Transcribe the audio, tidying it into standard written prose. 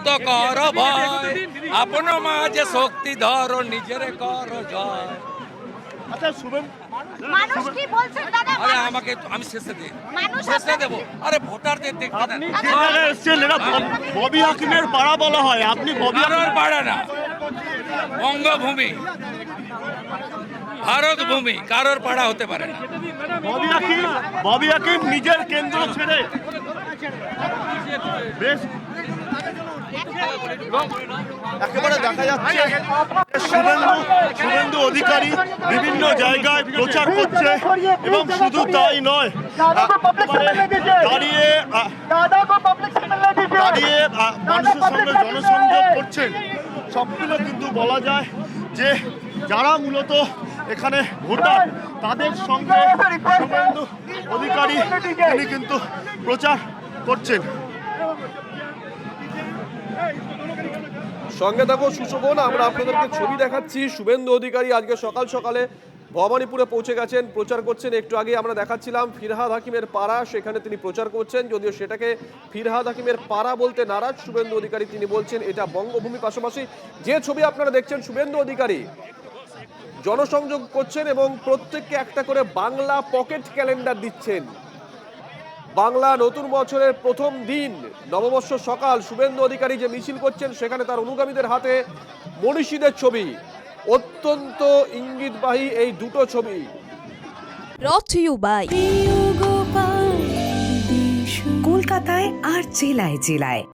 মুক্ত কর ভয়, আপন মাঝে শক্তি ধর, নিজের কর জয়। আচ্ছা শুভেন, মানুষ কি বলছে দাদা? আরে আমাকে আমি শেষে দিই, মানুষ শেষে দেবো। আরে ভোটারদের দেখতে দেন। আপনি যে জায়গায় এসেছেন এটা ববি হাকিমের পাড়া বলা হয়, আপনি ববি কারোর পাড়া না, বঙ্গভূমি, ভারত ভূমি, কারোর পাড়া হতে পারে না। ববি হাকিম নিজের কেন্দ্র ছেড়ে বেশ একেবারে দেখা যাচ্ছে শুভেন্দু অধিকারী বিভিন্ন জায়গায় প্রচার করছে এবং শুধু তাই নয়, দাঁড়িয়ে দাঁড়িয়ে মানুষের সঙ্গে জনসংযোগ করছেন। সবগুলো কিন্তু বলা যায় যে যারা মূলত এখানে ভোটার তাদের সঙ্গে শুভেন্দু অধিকারী তিনি কিন্তু প্রচার করছেন। সঙ্গে দেখো সুশোভন, আমরা আপনাদেরকে ছবি দেখাচ্ছি। শুভেন্দু অধিকারী আজকে সকাল সকালে ভবানীপুরে পৌঁছে গেছেন, প্রচার করছেন। একটু আগে আমরা দেখাচ্ছিলাম ফিরহাদ হাকিমের পাড়া, সেখানে তিনি প্রচার করছেন। যদিও সেটাকে ফিরহাদ হাকিমের পাড়া বলতে নারাজ শুভেন্দু অধিকারী, তিনি বলছেন এটা বঙ্গভূমি। পাশাপাশি যে ছবি আপনারা দেখছেন, শুভেন্দু অধিকারী জনসংযোগ করছেন এবং প্রত্যেককে একটা করে বাংলা পকেট ক্যালেন্ডার দিচ্ছেন। বাংলা নতুন বছরের প্রথম দিন, নববর্ষ সকাল, শুভেন্দু অধিকারী যে মিছিল করছেন সেখানে তার অনুগামীদের হাতে মনীষীদের ছবি, অত্যন্ত ইঙ্গিতবাহী এই দুটো ছবি। brought to you by কলকাতায় আর জেলায় জেলায়